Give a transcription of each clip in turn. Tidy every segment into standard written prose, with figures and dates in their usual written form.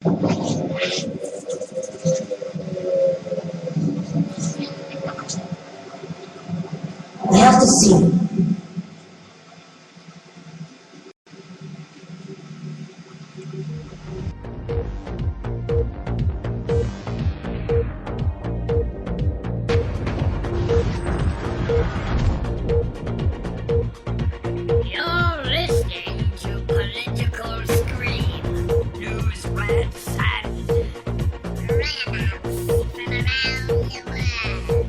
We have to see. You're listening to Political Scream, News Rad and Random from around the world.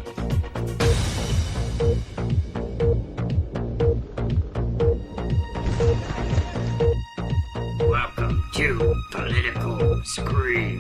Welcome to Political Scream.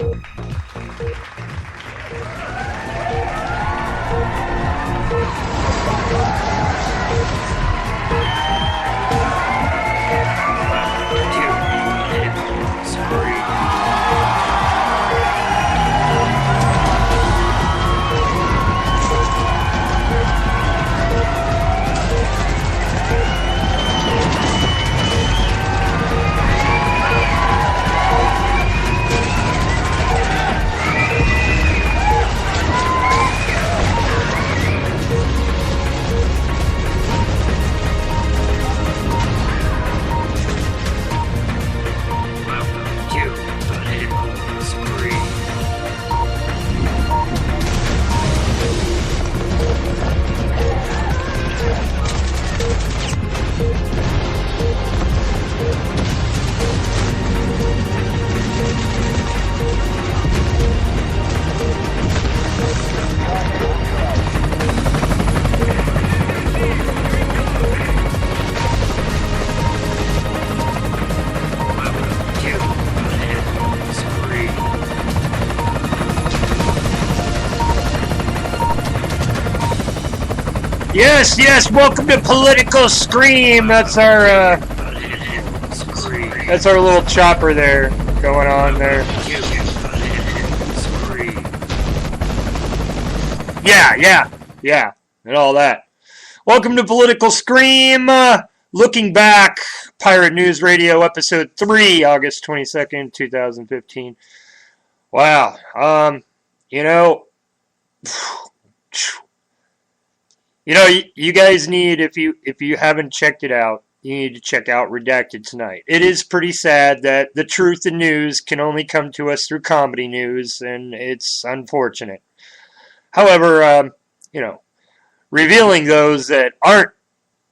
Yes, welcome to Political Scream. That's our little chopper there going on there. Yeah, and all that. Welcome to Political Scream. Looking back, Pirate News Radio, episode 3, August 22nd, 2015. Wow. You guys need, if you haven't checked it out, you need to check out Redacted tonight. It is pretty sad that the truth in news can only come to us through comedy news, and it's unfortunate. However, revealing those that aren't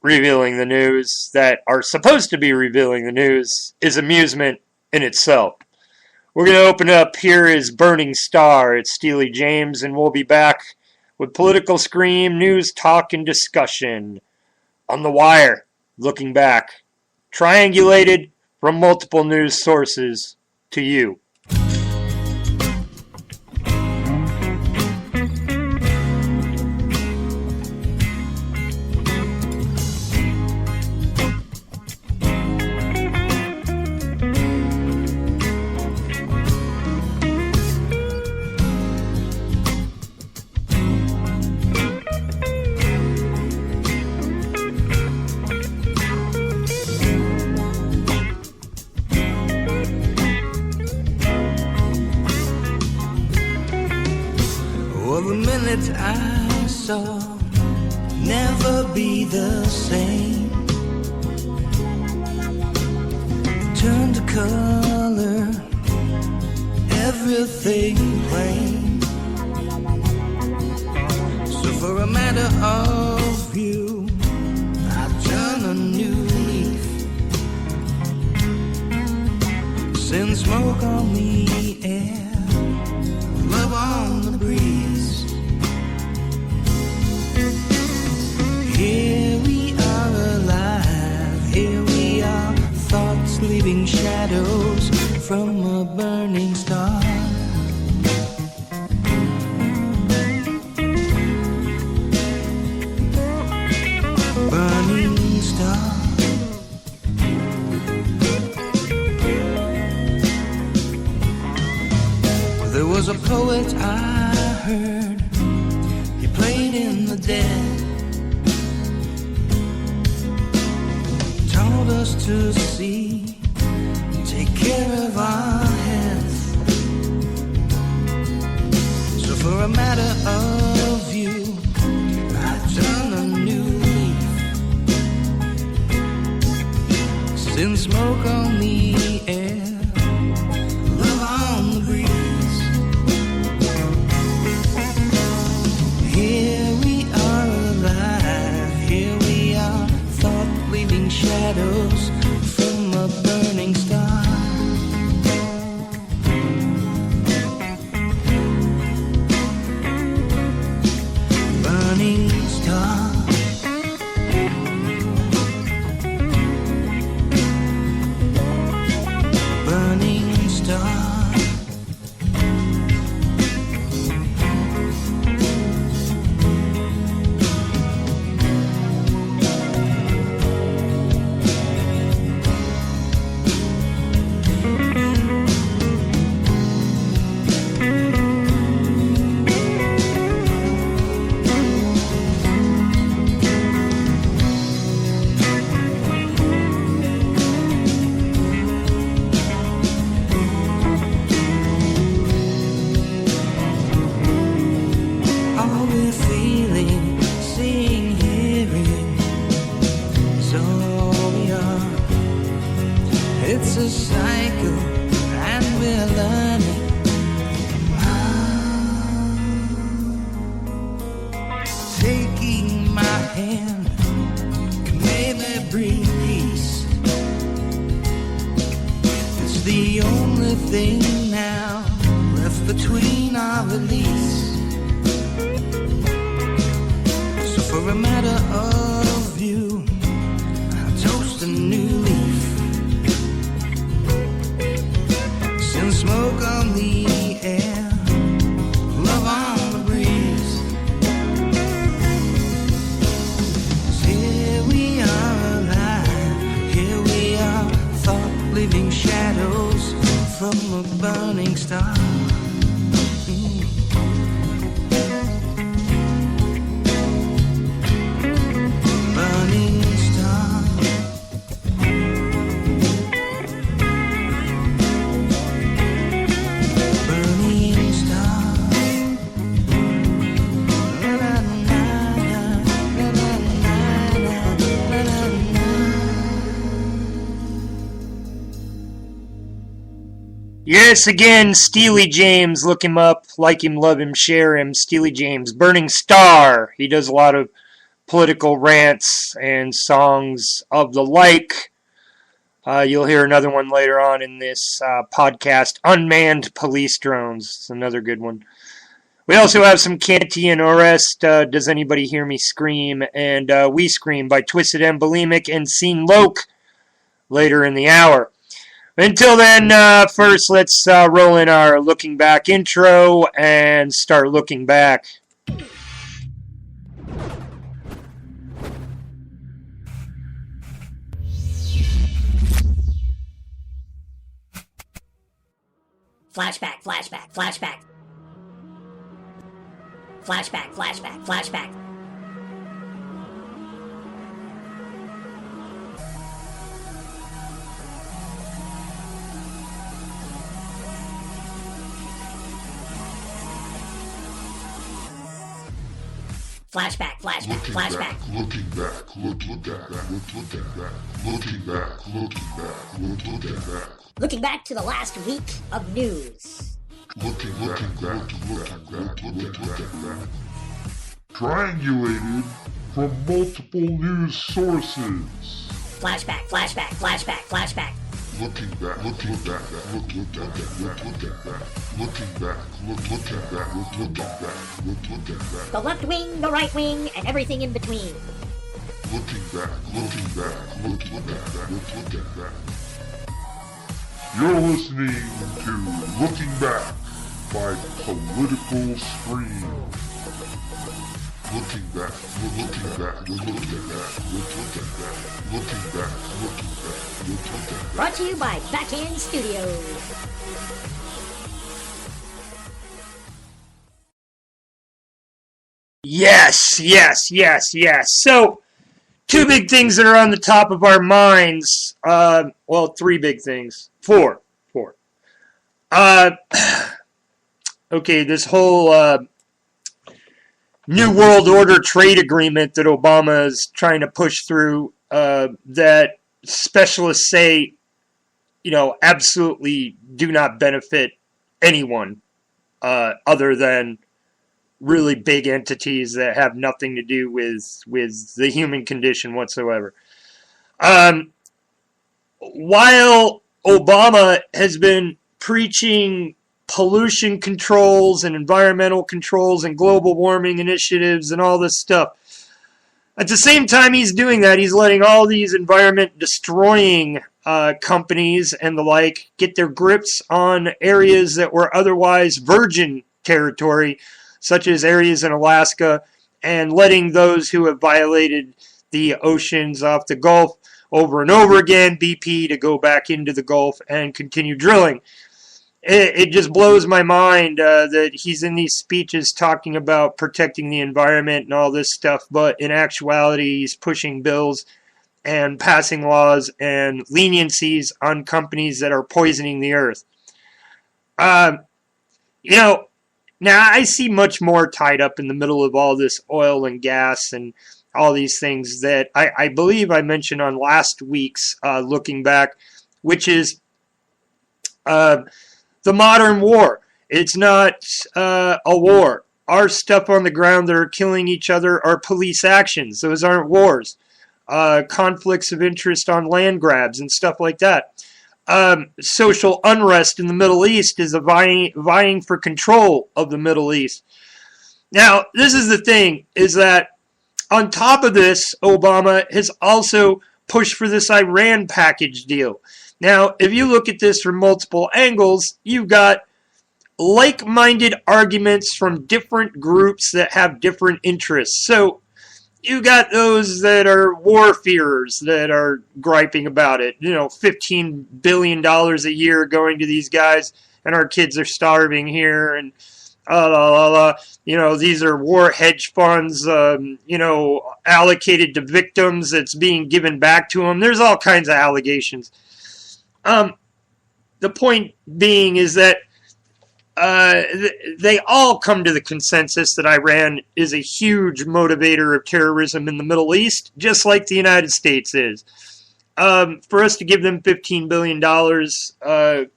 revealing the news, that are supposed to be revealing the news, is amusement in itself. We're going to open up. Here is Burning Star. It's Steely James, and we'll be back with Political Scream, news, talk, and discussion on the wire, looking back, triangulated from multiple news sources to you. I saw never be the same. Turn to color, everything plain. So for a matter of you, I turn a new leaf. Send smoke on the air, love on the breeze. Here we are alive, here we are, thoughts leaving shadows from a burning star. Burning star. There was a poet I heard, he played in the dead. Taught us to see, take care of our heads. thing now left between our release. So for a matter of view, I'll toast a new leaf. Send smoke on the air, love on the breeze. 'Cause here we are alive, here we are, thought living shadows from a burning star. Burning star. Burning star. La, la, la, la, la, la, la, la. Yes, again, Steely James. Look him up, like him, love him, share him. Steely James, Burning Star. He does a lot of political rants and songs of the like. You'll hear another one later on in this podcast. Unmanned Police Drones. It's another good one. We also have some Canty and Orest. Does Anybody Hear Me Scream? And We Scream by Twisted and Bulimic and Scene Loke later in the hour. Until then, first let's roll in our Looking Back intro and start looking back. Flashback, flashback, flashback. Flashback, flashback, flashback. Flashback, flashback, flashback. Looking back, looking back, looking back, looking back. Looking back to the last week of news. Looking back. Triangulated from multiple news sources. Flashback, flashback, flashback, flashback. Looking back. The left wing, the right wing, and everything in between. Looking back. You're listening to Looking Back by Political Scream. Looking back. Brought to you by Backhand Studios. Yes. So, two big things that are on the top of our minds. Well, three big things. Four. Okay, this whole New World Order trade agreement that Obama is trying to push through, that specialists say, absolutely do not benefit anyone other than really big entities that have nothing to do with the human condition whatsoever. While Obama has been preaching pollution controls and environmental controls and global warming initiatives and all this stuff, at the same time he's doing that, he's letting all these environment-destroying companies and the like get their grips on areas that were otherwise virgin territory, such as areas in Alaska, and letting those who have violated the oceans off the Gulf over and over again, BP, to go back into the Gulf and continue drilling. It just blows my mind that he's in these speeches talking about protecting the environment and all this stuff, but in actuality he's pushing bills and passing laws and leniencies on companies that are poisoning the earth. Now I see much more tied up in the middle of all this oil and gas and all these things that I believe I mentioned on last week's Looking Back, which is the modern war. It's not a war. Our stuff on the ground that are killing each other are police actions. Those aren't wars. Conflicts of interest on land grabs and stuff like that. social unrest in the Middle East is vying for control of the Middle East. Now, this is the thing, is that on top of this, Obama has also pushed for this Iran package deal. Now, if you look at this from multiple angles, you've got like-minded arguments from different groups that have different interests. So you got those that are war-fearers that are griping about it. You know, $15 billion a year going to these guys, and our kids are starving here, and you know, these are war hedge funds, you know, allocated to victims that's being given back to them. There's all kinds of allegations. The point being is that they all come to the consensus that Iran is a huge motivator of terrorism in the Middle East, just like the United States is. For us to give them $15 billion,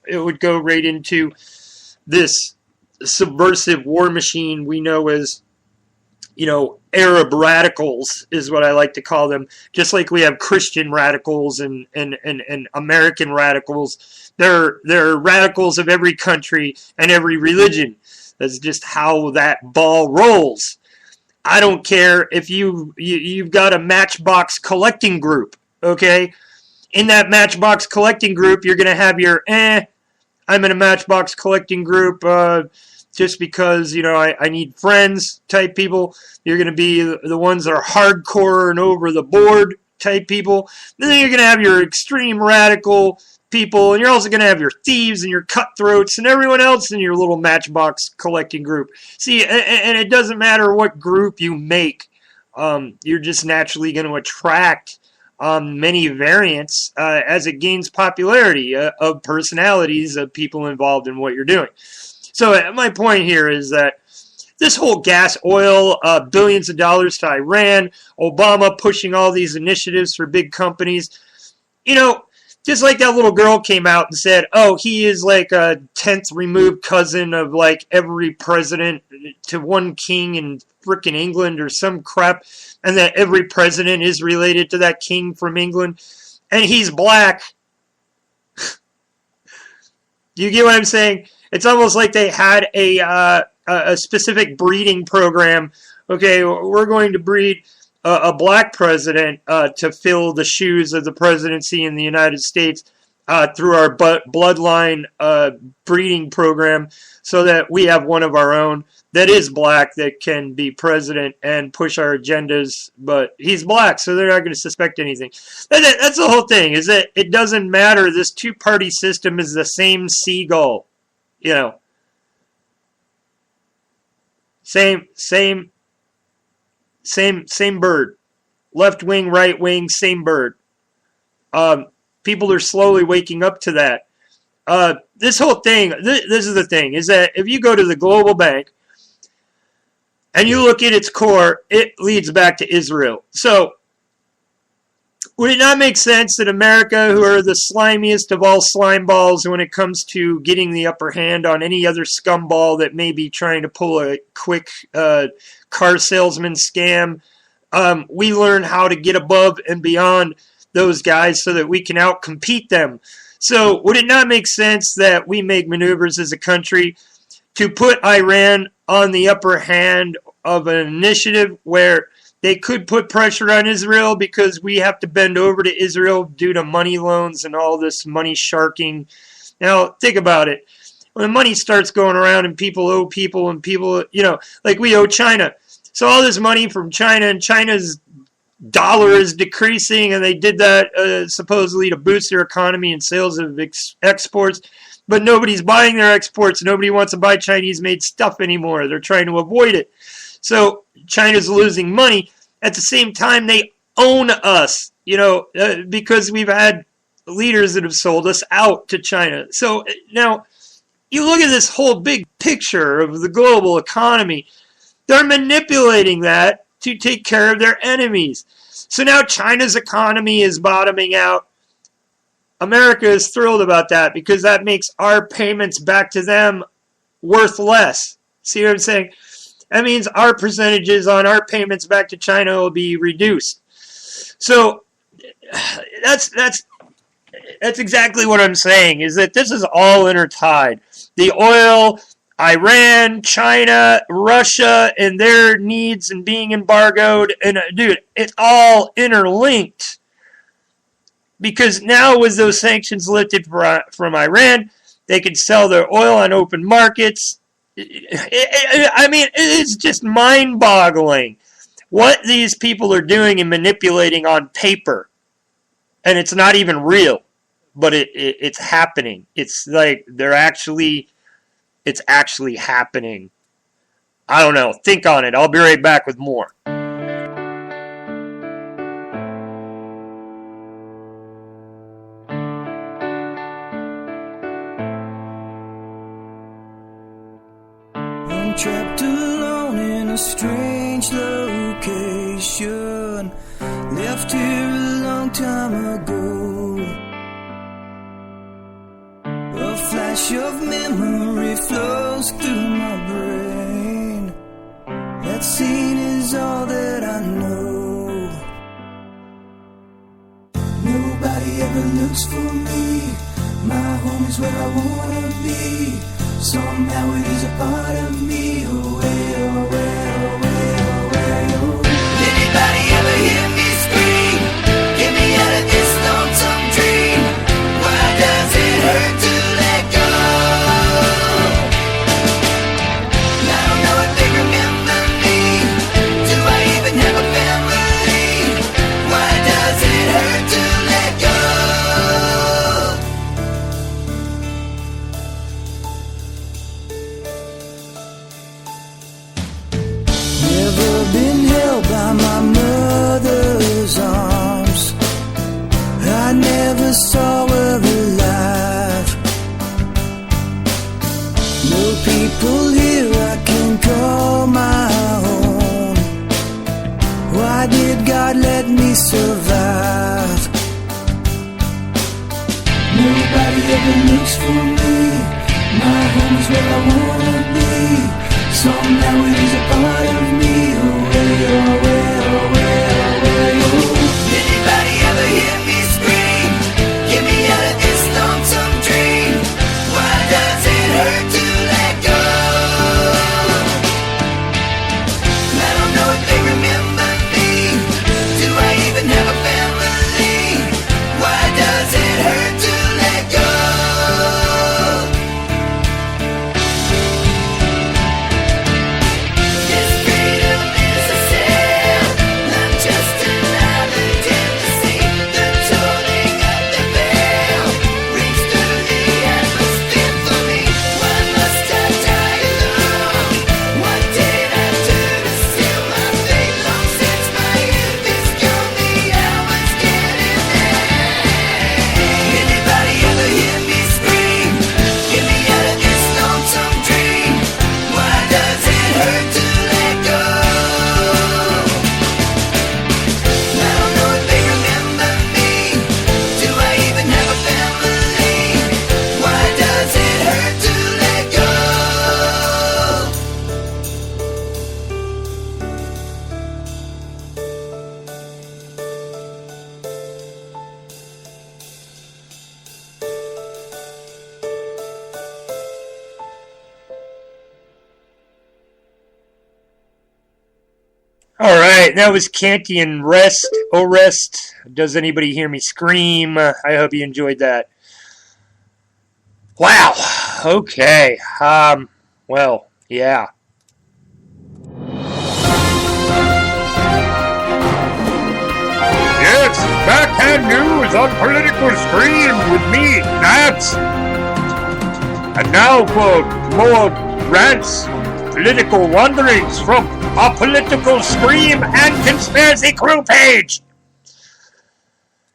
it would go right into this subversive war machine we know as, you know, Arab radicals is what I like to call them. Just like we have Christian radicals and American radicals. They're radicals of every country and every religion. That's just how that ball rolls. I don't care if you've got a Matchbox collecting group, okay? In that Matchbox collecting group, you're going to have your, I'm in a Matchbox collecting group, just because, you know, I need friends type people. You're going to be the ones that are hardcore and over the board type people. Then you're going to have your extreme radical people, and you're also going to have your thieves and your cutthroats and everyone else in your little Matchbox collecting group. See, and it doesn't matter what group you make. You're just naturally going to attract many variants as it gains popularity of personalities of people involved in what you're doing. So my point here is that this whole gas, oil, billions of dollars to Iran, Obama pushing all these initiatives for big companies, you know, just like that little girl came out and said, oh, he is like a 10th removed cousin of like every president to one king in frickin' England or some crap, and that every president is related to that king from England, and he's black. Do you get what I'm saying? It's almost like they had a specific breeding program. Okay, we're going to breed a black president to fill the shoes of the presidency in the United States through our bloodline breeding program, so that we have one of our own that is black that can be president and push our agendas, but he's black, so they're not going to suspect anything. That's the whole thing, is that it doesn't matter. This two-party system is the same seagull. You know, same bird. Left wing, right wing, same bird. People are slowly waking up to that. This whole thing, this is the thing, is that if you go to the global bank and you look at its core, it leads back to Israel. So, would it not make sense that America, who are the slimiest of all slime balls when it comes to getting the upper hand on any other scumball that may be trying to pull a quick car salesman scam, we learn how to get above and beyond those guys so that we can outcompete them? So would it not make sense that we make maneuvers as a country to put Iran on the upper hand of an initiative where they could put pressure on Israel because we have to bend over to Israel due to money loans and all this money sharking? Now, think about it. When the money starts going around and people owe people and people, you know, like we owe China. So all this money from China, and China's dollar is decreasing, and they did that supposedly to boost their economy and sales of exports. But nobody's buying their exports. Nobody wants to buy Chinese-made stuff anymore. They're trying to avoid it. So China's losing money. At the same time, they own us, you know, because we've had leaders that have sold us out to China. So now you look at this whole big picture of the global economy. They're manipulating that to take care of their enemies. So now China's economy is bottoming out. America is thrilled about that because that makes our payments back to them worth less. See what I'm saying? That means our percentages on our payments back to China will be reduced. So that's That's exactly what I'm saying, is that this is all intertied. The oil, Iran, China, Russia, and their needs and being embargoed. And, dude, it's all interlinked. Because now with those sanctions lifted from Iran, they can sell their oil on open markets. I mean, it's just mind-boggling what these people are doing and manipulating on paper. And it's not even real, but it's happening. It's like it's actually happening. I don't know. Think on it. I'll be right back with more. I'm trapped alone in a strange location, left here a long time ago. A flash of memory flows through my brain. That scene is all that I know. Nobody ever looks for me. My home is where I wanna be. Somehow it is a part of me. Away, away, away, away, away. Anybody ever hear me scream? Get me out of this lonesome dream. Why does it hurt to let go? I don't know if they remember me. Do I even have a family? Why does it hurt to let go? Never been held by my mother's arms. I never saw her alive. No people here I can call my own. Why did God let me survive? Nobody ever looks for me. My home is where I wanna be. Somehow it is a part of me. Away, away, away, away, away. Anybody ever hear me scream? Get me out of this lonesome dream. Why does it hurt to let go? I don't know if they remember me. Do I even have a family? Why does it hurt to let go? This freedom is a sin, not just another tendency. The tolling of the bell rings through the atmosphere for me. Why must I die alone? What did I do to seal my fate? Long since my youth is gone, the hour's getting late. Anybody ever hear me scream? Get me out of this lonesome dream. Why does it hurt to let go? I don't know if they remember me. Do I even have a family? Why does it hurt to let go? All right, that was Canty and Rest. Oh, Rest. Does anybody hear me scream? I hope you enjoyed that. Wow. Okay. Well, yeah. Yes, Backhand News on Political Scream with me, Nats. And now for more rants, political wanderings from our Political Scream and Conspiracy Crew page.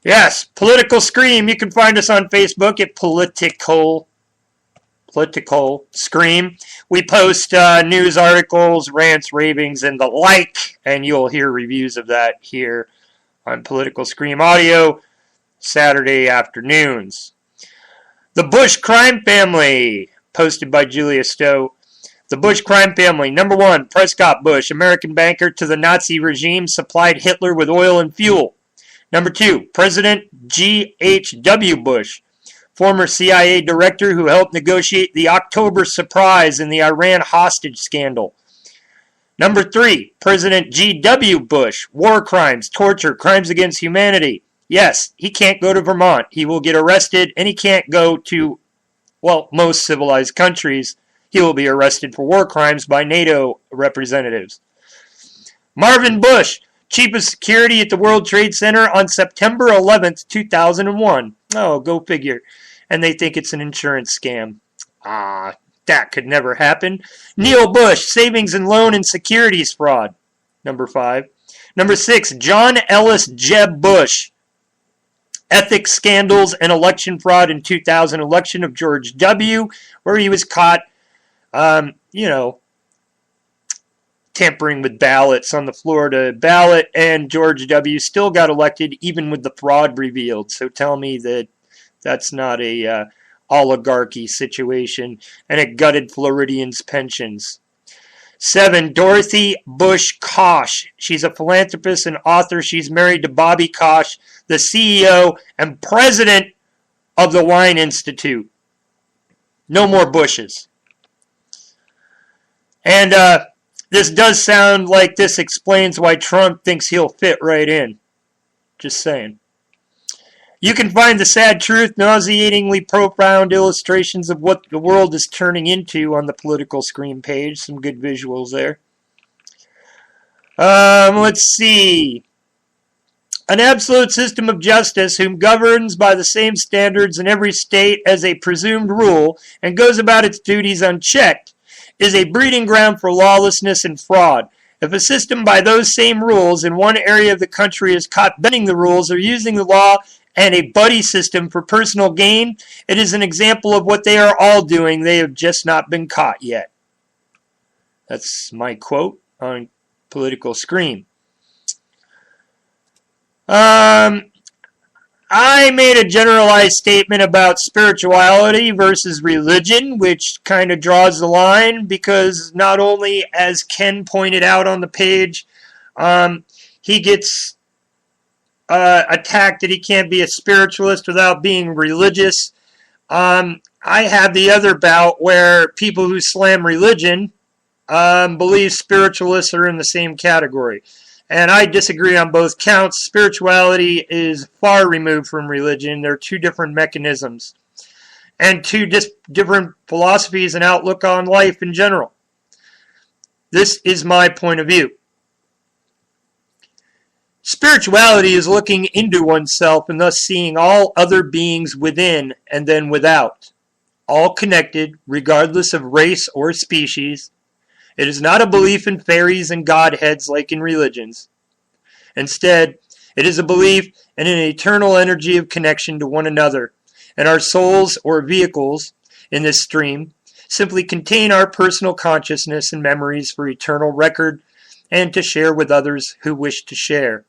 Yes, Political Scream. You can find us on Facebook at Political Scream. We post news articles, rants, ravings, and the like, and you'll hear reviews of that here on Political Scream Audio Saturday afternoons. The Bush Crime Family, posted by Julia Stowe. The Bush crime family. Number 1, Prescott Bush, American banker to the Nazi regime, supplied Hitler with oil and fuel. Number 2, President G.H.W. Bush, former CIA director who helped negotiate the October surprise in the Iran hostage scandal. Number 3, President G.W. Bush, war crimes, torture, crimes against humanity. Yes, he can't go to Vermont. He will get arrested, and he can't go to, well, most civilized countries. He will be arrested for war crimes by NATO representatives. Marvin Bush, chief of security at the World Trade Center on September 11th, 2001. Oh, go figure. And they think it's an insurance scam. That could never happen. Neil Bush, savings and loan and securities fraud. Number 5. Number 6, John Ellis Jeb Bush, ethics scandals and election fraud in 2000 election of George W., where he was caught, tampering with ballots on the Florida ballot, and George W. still got elected even with the fraud revealed. So tell me that that's not a oligarchy situation, and it gutted Floridians' pensions. 7, Dorothy Bush Koch. She's a philanthropist and author. She's married to Bobby Koch, the CEO and president of the Wine Institute. No more Bushes. And this does sound like this explains why Trump thinks he'll fit right in. Just saying. You can find the sad truth, nauseatingly profound illustrations of what the world is turning into on the political screen page. Some good visuals there. Let's see. An absolute system of justice whom governs by the same standards in every state as a presumed rule and goes about its duties unchecked is a breeding ground for lawlessness and fraud. If a system by those same rules in one area of the country is caught bending the rules or using the law and a buddy system for personal gain, it is an example of what they are all doing. They have just not been caught yet. That's my quote on Political Scream. I made a generalized statement about spirituality versus religion, which kind of draws the line because not only, as Ken pointed out on the page, he gets attacked that he can't be a spiritualist without being religious. I have the other bout where people who slam religion believe spiritualists are in the same category. And I disagree on both counts. Spirituality is far removed from religion. They're two different mechanisms and two different philosophies and outlook on life in general. This is my point of view. Spirituality is looking into oneself and thus seeing all other beings within and then without, all connected regardless of race or species. It is not a belief in fairies and godheads like in religions. Instead, it is a belief in an eternal energy of connection to one another, and our souls or vehicles in this stream simply contain our personal consciousness and memories for eternal record and to share with others who wish to share.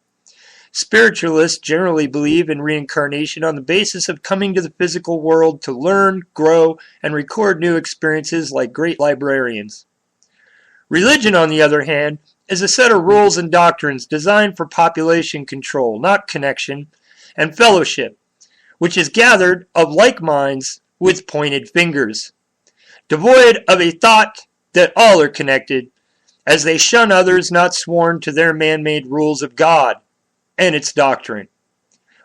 Spiritualists generally believe in reincarnation on the basis of coming to the physical world to learn, grow, and record new experiences like great librarians. Religion, on the other hand, is a set of rules and doctrines designed for population control, not connection, and fellowship, which is gathered of like minds with pointed fingers, devoid of a thought that all are connected, as they shun others not sworn to their man-made rules of God and its doctrine.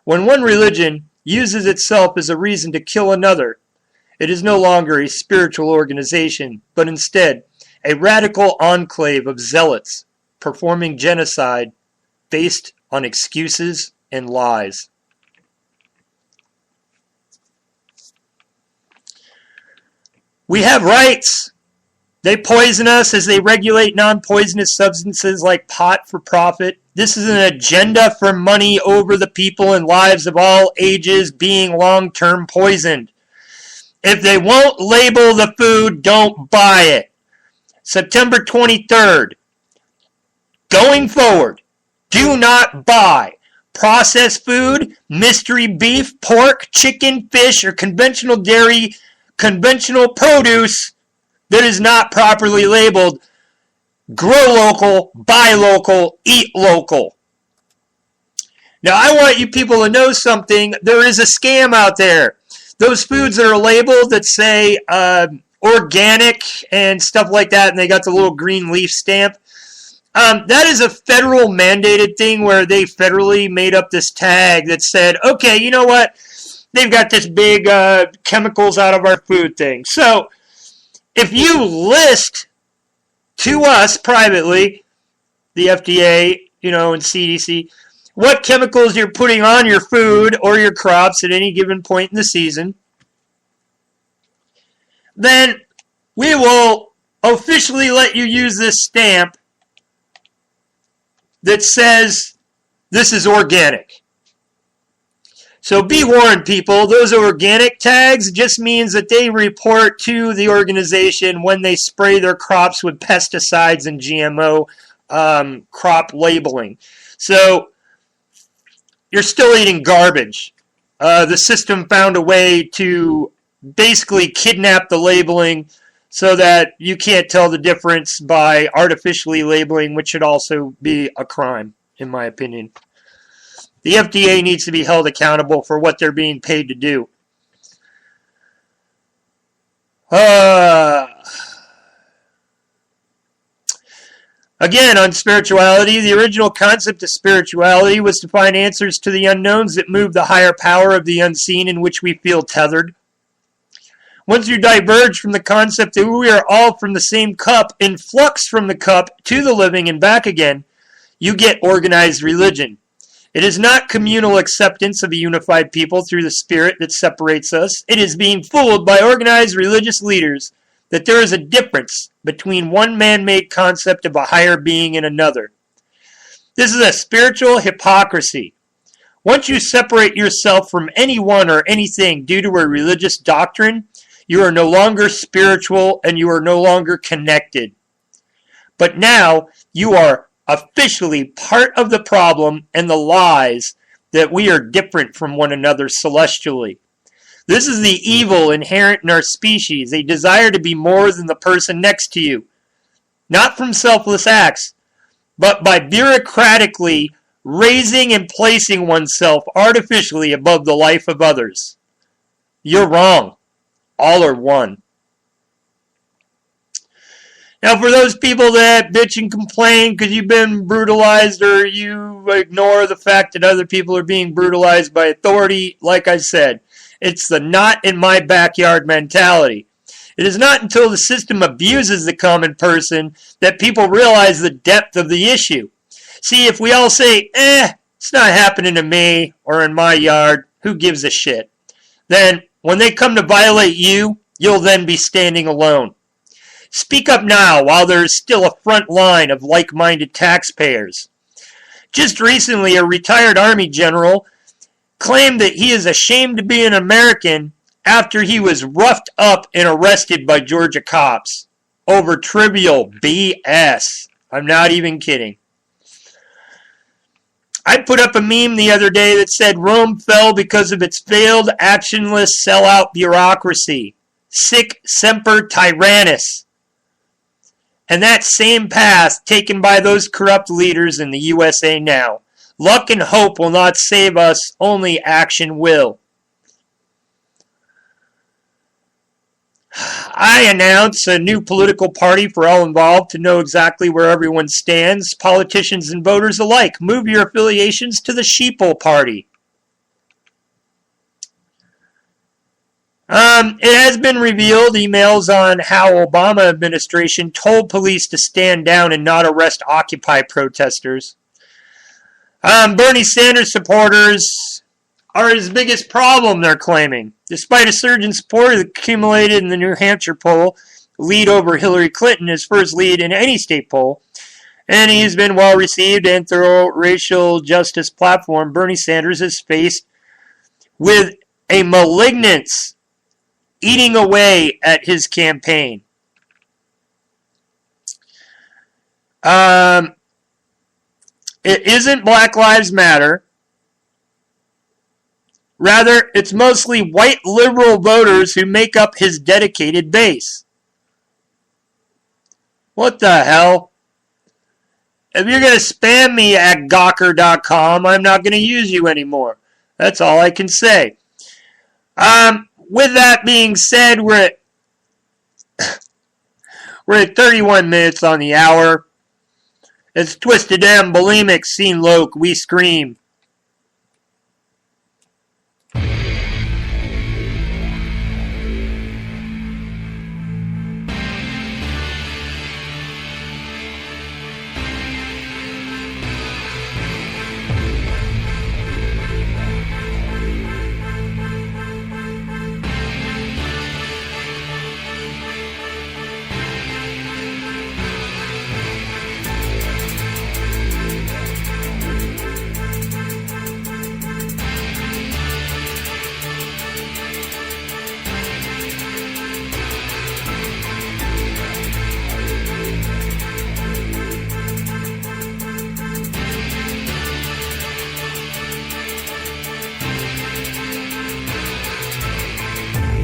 When one religion uses itself as a reason to kill another, it is no longer a spiritual organization, but instead a radical enclave of zealots performing genocide based on excuses and lies. We have rights. They poison us as they regulate non-poisonous substances like pot for profit. This is an agenda for money over the people and lives of all ages being long-term poisoned. If they won't label the food, don't buy it. September 23rd, going forward, do not buy processed food, mystery beef, pork, chicken, fish, or conventional dairy, conventional produce that is not properly labeled. Grow local, buy local, eat local. Now, I want you people to know something. There is a scam out there. Those foods that are labeled that say organic and stuff like that, and they got the little green leaf stamp, that is a federal mandated thing where they federally made up this tag that said, okay, you know what? They've got this big chemicals out of our food thing. So if you list to us privately, the FDA, and CDC, what chemicals you're putting on your food or your crops at any given point in the season, then we will officially let you use this stamp that says this is organic. So be warned, people. Those organic tags just means that they report to the organization when they spray their crops with pesticides and GMO crop labeling. So you're still eating garbage. The system found a way to basically kidnap the labeling so that you can't tell the difference by artificially labeling, which should also be a crime, in my opinion. The FDA needs to be held accountable for what they're being paid to do. Again, on spirituality, the original concept of spirituality was to find answers to the unknowns that move the higher power of the unseen in which we feel tethered. Once you diverge from the concept that we are all from the same cup, in flux from the cup to the living and back again, you get organized religion. It is not communal acceptance of a unified people through the spirit that separates us. It is being fooled by organized religious leaders that there is a difference between one man-made concept of a higher being and another. This is a spiritual hypocrisy. Once you separate yourself from anyone or anything due to a religious doctrine, you are no longer spiritual and you are no longer connected. But now you are officially part of the problem and the lies that we are different from one another celestially. This is the evil inherent in our species, a desire to be more than the person next to you. Not from selfless acts, but by bureaucratically raising and placing oneself artificially above the life of others. You're wrong. All are one. Now, for those people that bitch and complain because you've been brutalized or you ignore the fact that other people are being brutalized by authority, like I said, it's the not in my backyard mentality. It is not until the system abuses the common person that people realize the depth of the issue. See, if we all say, it's not happening to me or in my yard, who gives a shit? Then, when they come to violate you, you'll then be standing alone. Speak up now while there is still a front line of like-minded taxpayers. Just recently, a retired Army general claimed that he is ashamed to be an American after he was roughed up and arrested by Georgia cops over trivial BS. I'm not even kidding. I put up a meme the other day that said Rome fell because of its failed, actionless, sellout bureaucracy. Sic semper tyrannis. And that same path taken by those corrupt leaders in the USA now. Luck and hope will not save us, only action will. I announce a new political party for all involved to know exactly where everyone stands. Politicians and voters alike, move your affiliations to the Sheeple Party. It has been revealed, emails on how Obama administration told police to stand down and not arrest Occupy protesters. Bernie Sanders supporters are his biggest problem, they're claiming. Despite a surge in support accumulated in the New Hampshire poll, lead over Hillary Clinton, his first lead in any state poll, and he's been well received and thorough racial justice platform, Bernie Sanders is faced with a malignance eating away at his campaign. It isn't Black Lives Matter. Rather, it's mostly white liberal voters who make up his dedicated base. What the hell? If you're going to spam me at gawker.com, I'm not going to use you anymore. That's all I can say. With that being said, we're at 31 minutes on the hour. It's Twisted M, Bulimic, Scene Loke, We Scream.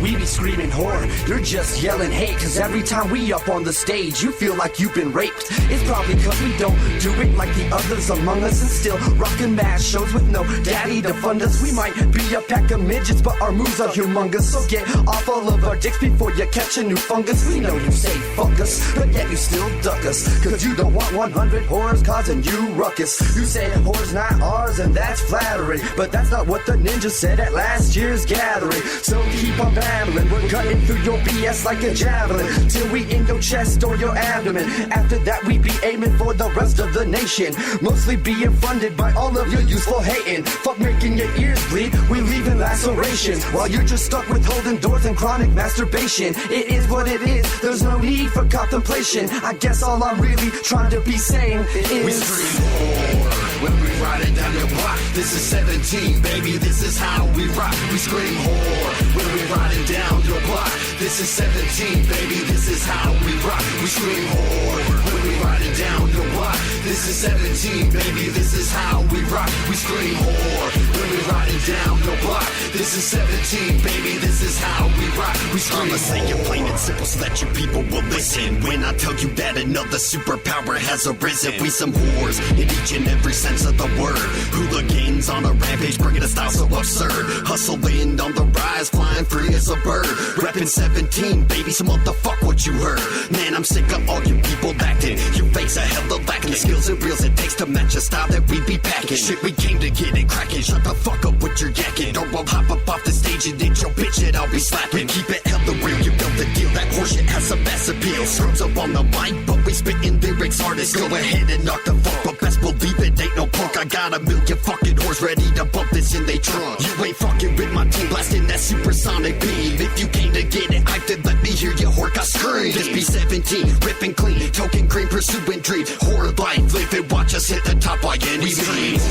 We be screaming horror, you're just yelling hate. Cause every time we up on the stage, you feel like you've been raped. It's probably cause we don't do it like the others among us, and still rockin' mass shows with no daddy to fund us. We might be a pack of midgets, but our moves are humongous. So get off all of our dicks before you catch a new fungus. We know you say fuck us, but yet you still duck us. Cause you don't want 100 whores causing you ruckus. You say whores not ours, and that's flattering, but that's not what the ninja said at last year's gathering. So keep on battling, we're cutting through your BS like a javelin, till we in your chest or your abdomen. After that we be aiming for the rest of the nation, mostly being funded by all of your useful hating. Fuck making your ears bleed, we leaving lacerations, while you're just stuck with holding doors and chronic masturbation. It is what it is, there's no need for contemplation. I guess all I'm really trying to be saying is we scream horror when we riding down your block. This is 17, baby, this is how we rock. We scream horror when we riding down your block. This is 17, baby, this is how we rock. We scream horror when we riding down your block. This is 17, baby, this is how we rock. We scream horror when we riding down your block. This is 17, baby, this is how we rock. We scream horror. Say it plain and simple so that you people will listen. When I tell you that another superpower has arisen, we some whores in each and every sense of the word. Hooligans on a rampage, bringing a style so absurd. Hustling on the rise, flying free as a bird. Reppin' 17, baby, so motherfuck what you heard. Man, I'm sick of all you people acting. You fakes a hella lacking the skills and reels it takes to match the style that we be packing. Shit, we came to get it cracking. Shut the fuck up with your yakking, or I'll hop up off the stage and hit your bitch and I'll be slapping. Keep it hella real, you built the deal. That horseshit has some mass appeal. Strokes up on the mic, but we spittin' lyrics hardest. Go ahead and knock the fuck, but best believe it ain't no punk. I got a million fucking whores ready to bump this in they trunk. You ain't fucking with my team, blasting that supersonic beam. If you came to get it hyped, then let me hear your horka scream. This be 17, ripping clean, token green, pursuing dreams. Horror life, live it, watch us hit the top by any means.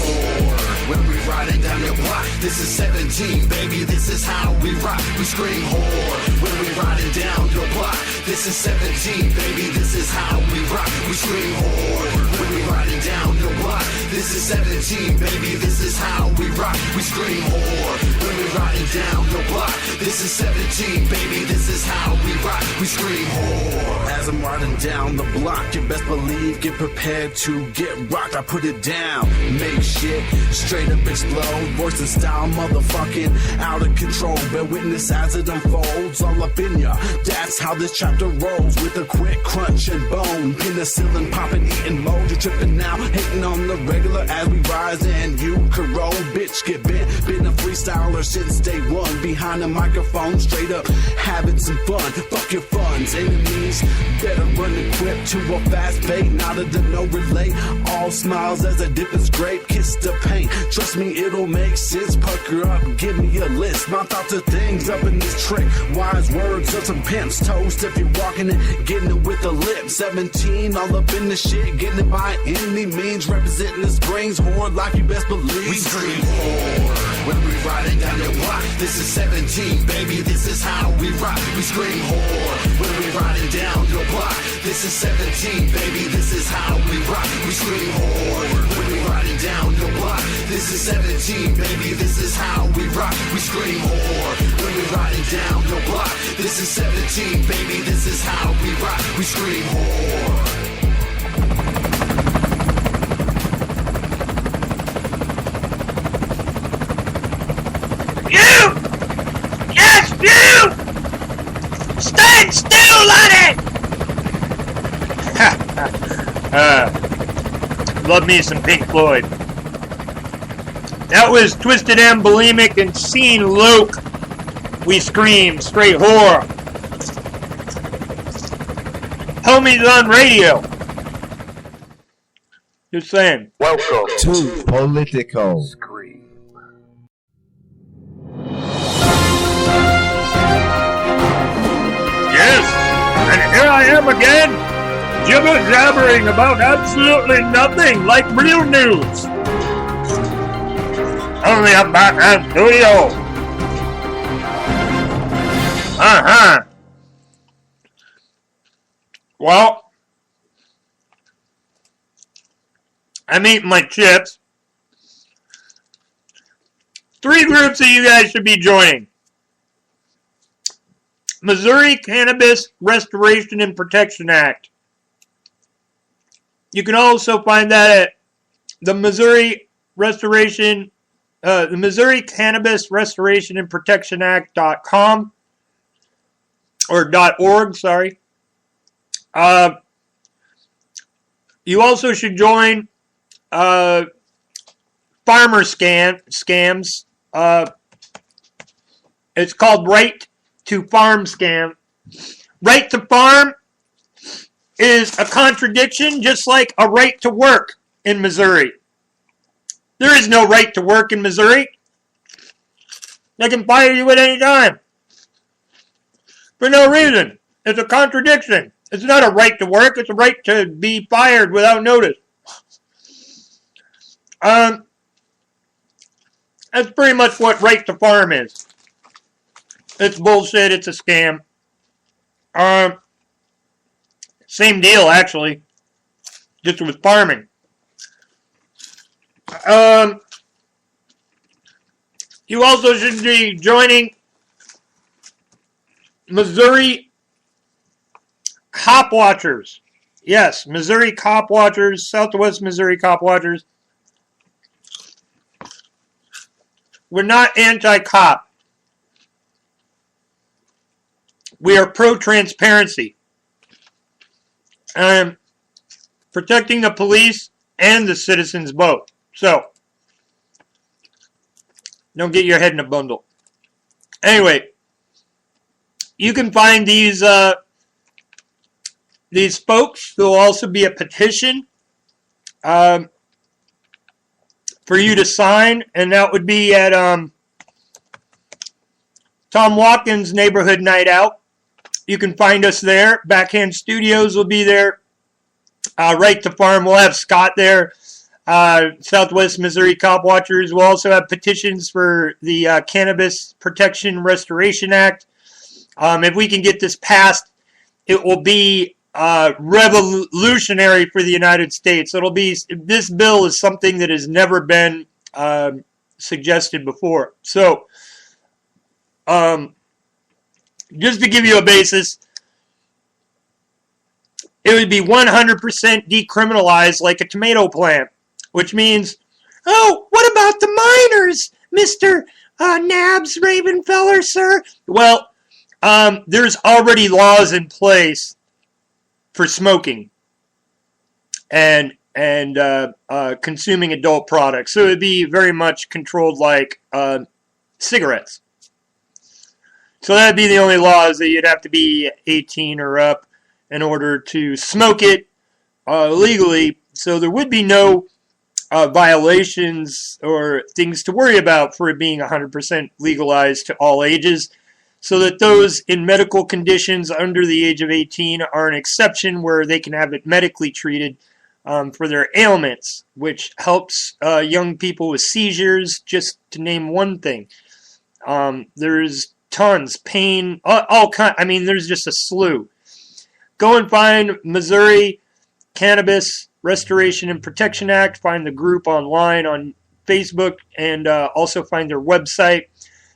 When we riding down your block, this is 17, baby, this is how we rock. We scream horror when we riding down your block. This is 17, baby, this is how we rock. We scream horror when we riding down your block. This is 17, baby, this is how we rock. We scream horror when we riding down your block. This is 17, baby, this is how we rock. We scream horror. As I'm riding down the block, you best believe, get prepared to get rocked. I put it down, make shit straight up explode. Voice and style, motherfucking out of control. Bear witness as it unfolds, all up in ya. That's how this chapter rolls, with a quick crunch and bone. Penicillin popping, eating mold. You're tripping now, hating on the regular as we rise and you corrode. Bitch, get bent, been a freestyler since day one. Behind the microphone, straight up having some fun. Fuck your funds, enemies better run equipped to a fast fate. Not of the no relate, all smiles as a dip is grape. Kiss the paint, trust me it'll make sense. Pucker up, give me a list. My thoughts of things up in this trick. Wise words of some pimps. Toast if you're walking it, getting it with the lip. 17, all up in the shit, getting it by any means. Representing the springs, horror like you best believe. We scream horror when we riding down your block. This is 17, baby, this is how we rock. We scream horror when we riding down your block. This is 17, baby, this is how we rock. We scream horror when we riding down your block. This is 17, baby, this is how we rock. We scream horror when we riding down your block. This is 17, baby, this is how we rock. We scream horror. Love me some Pink Floyd. That was Twisted M, Bulimic, and Scene Luke. We scream, straight horror. Homies on radio. Just saying. Welcome to Political. Yes, and here I am again, jibber-jabbering about absolutely nothing like real news. Only a Batman studio. Uh-huh. Well, I'm eating my chips. 3 groups that you guys should be joining. Missouri Cannabis Restoration and Protection Act. You can also find that at the Missouri Cannabis Restoration and Protection Act.com or .org, sorry. You also should join farmer scams. It's called Right to Farm Scam. Right to farm is a contradiction, just like a right to work in Missouri. There is no right to work in Missouri. They can fire you at any time. For no reason. It's a contradiction. It's not a right to work, it's a right to be fired without notice. That's pretty much what right to farm is. It's bullshit. It's a scam. Same deal, actually. Just with farming. You also should be joining Missouri Cop Watchers. Yes, Missouri Cop Watchers, Southwest Missouri Cop Watchers. We're not anti-cop. We are pro-transparency. Protecting the police and the citizens both. So, don't get your head in a bundle. Anyway, you can find these folks. There will also be a petition for you to sign, and that would be at Tom Watkins' Neighborhood Night Out. You can find us there. Backhand Studios will be there. Right to Farm, we'll have Scott there. Southwest Missouri Cop Watchers will also have petitions for the Cannabis Protection Restoration Act. If we can get this passed, it will be revolutionary for the United States. This bill is something that has never been suggested before. So, just to give you a basis, it would be 100% decriminalized like a tomato plant, which means, oh, what about the minors, Mr. Nabs Ravenfeller, sir? Well, there's already laws in place for smoking and consuming adult products. So it would be very much controlled like cigarettes. So that would be the only laws that you'd have to be 18 or up in order to smoke it legally. So there would be no violations or things to worry about for it being 100% legalized to all ages. So that those in medical conditions under the age of 18 are an exception where they can have it medically treated for their ailments, which helps young people with seizures, just to name one thing. There's tons, pain, all kind. I mean, there's just a slew. Go and find Missouri Cannabis Restoration and Protection Act. Find the group online on Facebook, and also find their website.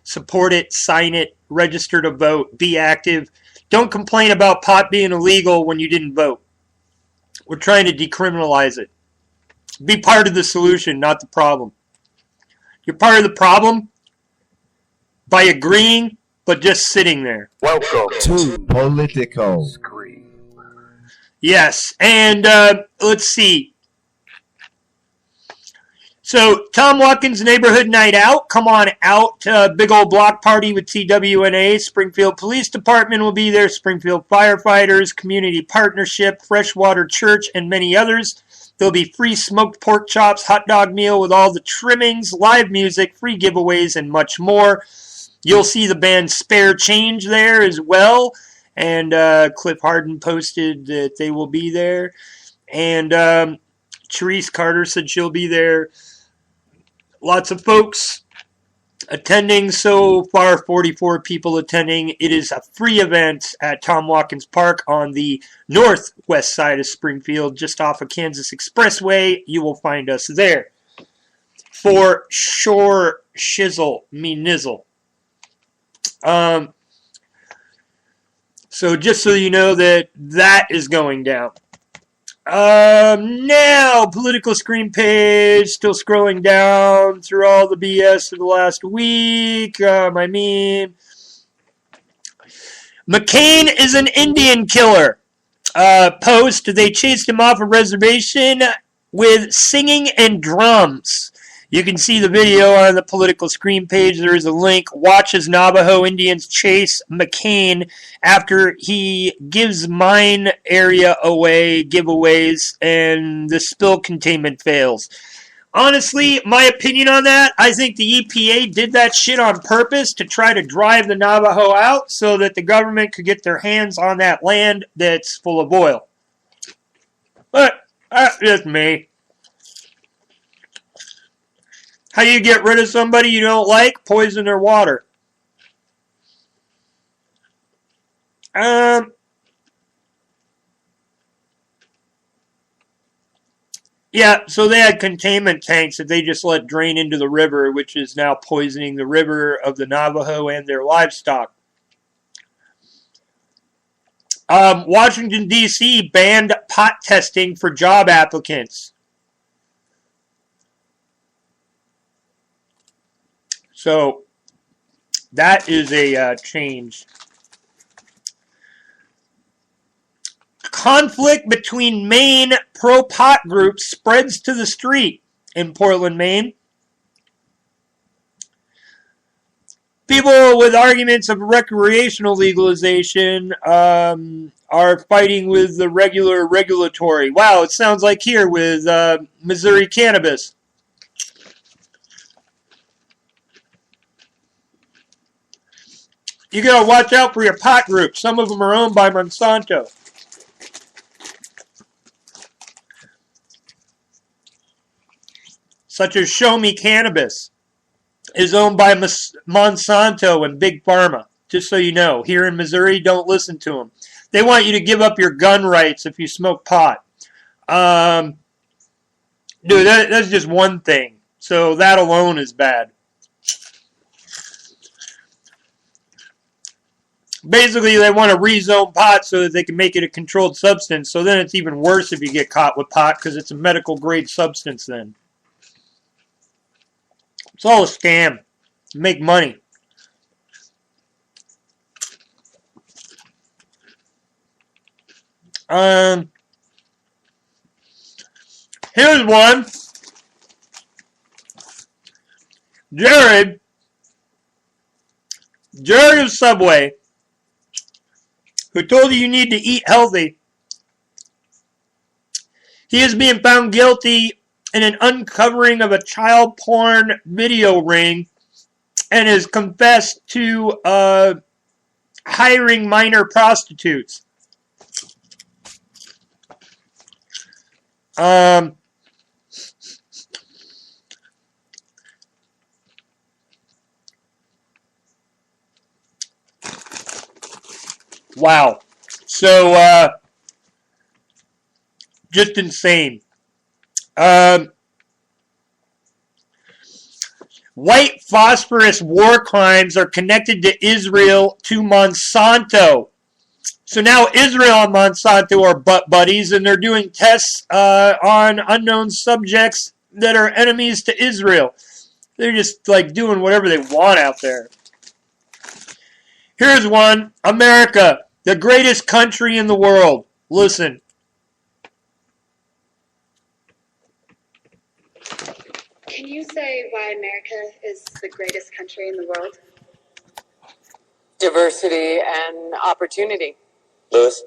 Support it, sign it, register to vote, be active. Don't complain about pot being illegal when you didn't vote. We're trying to decriminalize it. Be part of the solution, not the problem. You're part of the problem by agreeing, but just sitting there. Welcome to Political. Yes, and let's see. So, Tom Watkins Neighborhood Night Out. Come on out. Big old block party with TWNA. Springfield Police Department will be there. Springfield Firefighters, Community Partnership, Freshwater Church, and many others. There'll be free smoked pork chops, hot dog meal with all the trimmings, live music, free giveaways, and much more. You'll see the band Spare Change there as well. And Cliff Harden posted that they will be there. And Therese Carter said she'll be there. Lots of folks attending so far, 44 people attending. It is a free event at Tom Watkins Park on the northwest side of Springfield, just off of Kansas Expressway. You will find us there. For sure, shizzle me nizzle. So just so you know that is going down. Now, political screen page, still scrolling down through all the BS of the last week. My meme. McCain is an Indian killer. Post, they chased him off a reservation with singing and drums. You can see the video on the political screen page. There is a link. Watch as Navajo Indians chase McCain after he gives mine area away, giveaways, and the spill containment fails. Honestly, my opinion on that, I think the EPA did that shit on purpose to try to drive the Navajo out so that the government could get their hands on that land that's full of oil. But that's just me. How do you get rid of somebody you don't like? Poison their water. Yeah, so they had containment tanks that they just let drain into the river, which is now poisoning the river of the Navajo and their livestock. Washington, D.C. banned pot testing for job applicants. So that is a change. Conflict between Maine pro-pot groups spreads to the street in Portland, Maine. People with arguments of recreational legalization are fighting with the regulatory. Wow, it sounds like here with Missouri cannabis. You gotta watch out for your pot groups. Some of them are owned by Monsanto. Such as Show Me Cannabis is owned by Monsanto and Big Pharma. Just so you know, here in Missouri, don't listen to them. They want you to give up your gun rights if you smoke pot. Dude, that's just one thing. So that alone is bad. Basically, they want to rezone pot so that they can make it a controlled substance. So then it's even worse if you get caught with pot because it's a medical grade substance then. It's all a scam. Make money. Here's one. Jared of Subway, who told you need to eat healthy. He is being found guilty in an uncovering of a child porn video ring and has confessed to hiring minor prostitutes. Wow. So, just insane. White phosphorus war crimes are connected to Israel to Monsanto. So now Israel and Monsanto are butt buddies, and they're doing tests on unknown subjects that are enemies to Israel. They're just like doing whatever they want out there. Here's one. America, the greatest country in the world. Listen, Can you say why America is the greatest country in the world? Diversity and opportunity. Lewis?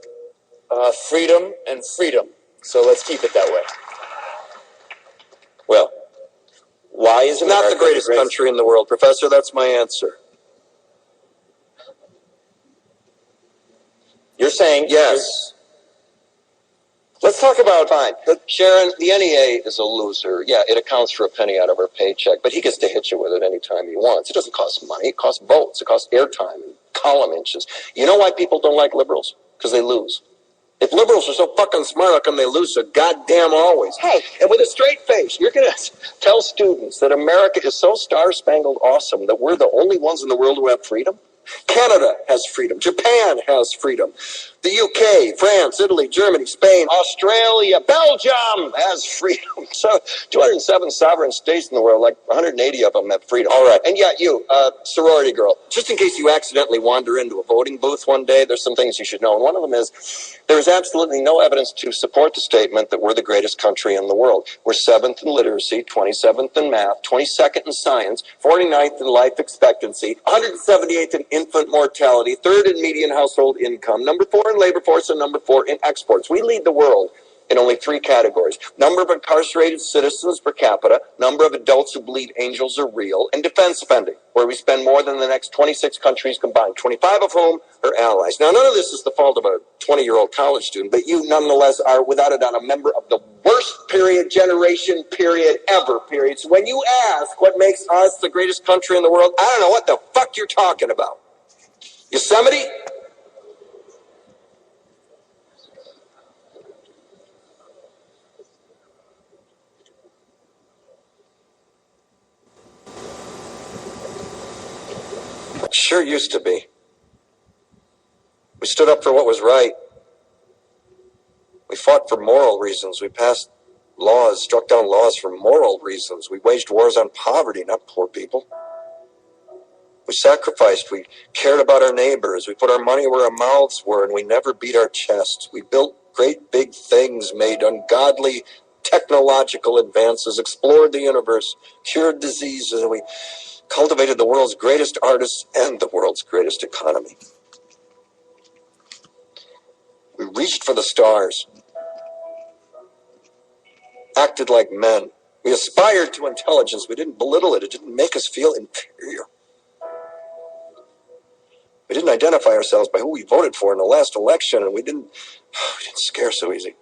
Freedom and freedom. So let's keep it that way. Well, why is it not the greatest country in the world, Professor? That's my answer. You're saying yes. Let's talk about Sharon. The NEA is a loser. Yeah, it accounts for a penny out of her paycheck, but he gets to hit you with it anytime he wants. It doesn't cost money. It costs votes. It costs airtime and column inches. You know why people don't like liberals? Because they lose. If liberals are so fucking smart, how come they lose so goddamn always? Hey, and with a straight face, you're going to tell students that America is so star-spangled awesome that we're the only ones in the world who have freedom? Canada has freedom. Japan has freedom. The UK, France, Italy, Germany, Spain, Australia, Belgium has freedom. So 207 sovereign states in the world, like 180 of them have freedom. All right. And yeah, you, sorority girl, just in case you accidentally wander into a voting booth one day, there's some things you should know. And one of them is there's absolutely no evidence to support the statement that we're the greatest country in the world. We're 7th in literacy, 27th in math, 22nd in science, 49th in life expectancy, 178th in infant mortality, 3rd in median household income, number 4 in labor force, and number 4 in exports. We lead the world in only 3 categories: number of incarcerated citizens per capita, number of adults who believe angels are real, and defense spending, where we spend more than the next 26 countries combined, 25 of whom are allies. Now, none of this is the fault of a 20-year-old college student, but you nonetheless are, without a doubt, a member of the worst generation ever. So when you ask what makes us the greatest country in the world, I don't know what the fuck you're talking about. Yosemite? Sure used to be. We stood up for what was right. We fought for moral reasons. We passed laws, struck down laws for moral reasons. We waged wars on poverty, not poor people. We sacrificed. We cared about our neighbors. We put our money where our mouths were, and we never beat our chests. We built great big things, made ungodly technological advances, explored the universe, cured diseases, and we cultivated the world's greatest artists and the world's greatest economy. We reached for the stars, acted like men. We aspired to intelligence. We didn't belittle it. It didn't make us feel inferior. We didn't identify ourselves by who we voted for in the last election, and we didn't scare so easy.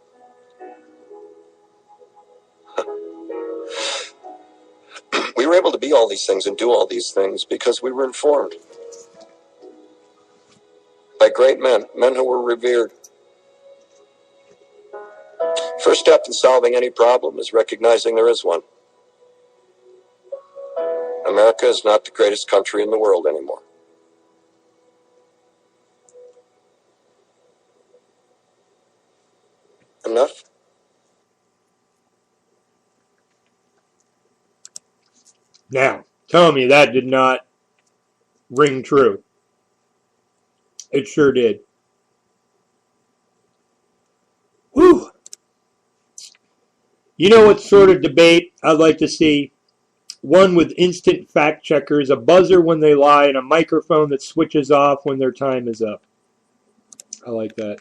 We were able to be all these things and do all these things because we were informed by great men who were revered. First step in solving any problem is recognizing there is one. America is not the greatest country in the world anymore. Enough? Now, tell me that did not ring true. It sure did. Whew. You know what sort of debate I'd like to see? One with instant fact checkers, a buzzer when they lie, and a microphone that switches off when their time is up. I like that.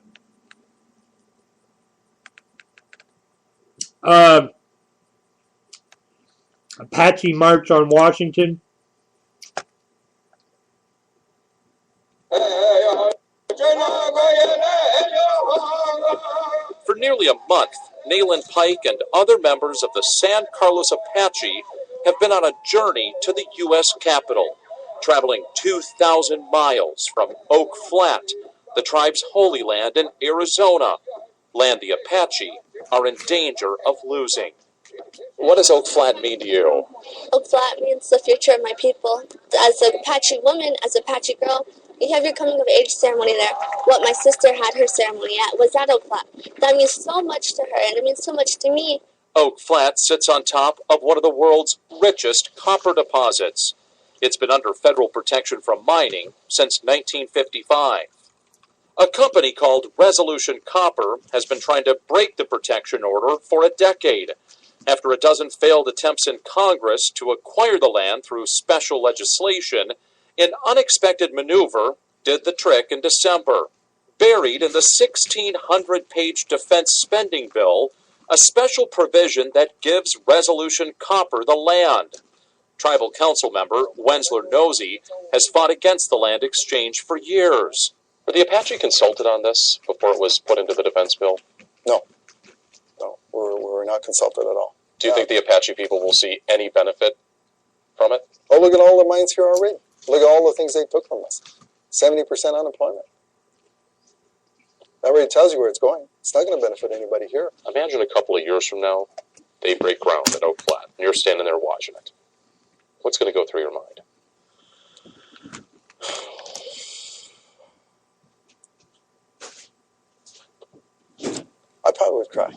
Apache March on Washington. For nearly a month, Nayland Pike and other members of the San Carlos Apache have been on a journey to the U.S. Capitol, traveling 2,000 miles from Oak Flat, the tribe's holy land in Arizona, land the Apache are in danger of losing. What does Oak Flat mean to you? Oak Flat means the future of my people. As an Apache woman, as an Apache girl, you have your coming of age ceremony there. What my sister had her ceremony at was at Oak Flat. That means so much to her, and it means so much to me. Oak Flat sits on top of one of the world's richest copper deposits. It's been under federal protection from mining since 1955. A company called Resolution Copper has been trying to break the protection order for a decade. After a dozen failed attempts in Congress to acquire the land through special legislation, an unexpected maneuver did the trick in December. Buried in the 1,600-page defense spending bill, a special provision that gives Resolution Copper the land. Tribal Council member Wensler Nosey has fought against the land exchange for years. Were the Apache consulted on this before it was put into the defense bill? No, we're not consulted at all. Do you think the Apache people will see any benefit from it? Oh, look at all the mines here already. Look at all the things they took from us. 70% unemployment. That already tells you where it's going. It's not going to benefit anybody here. Imagine a couple of years from now, they break ground at Oak Flat, and you're standing there watching it. What's going to go through your mind? I probably would cry.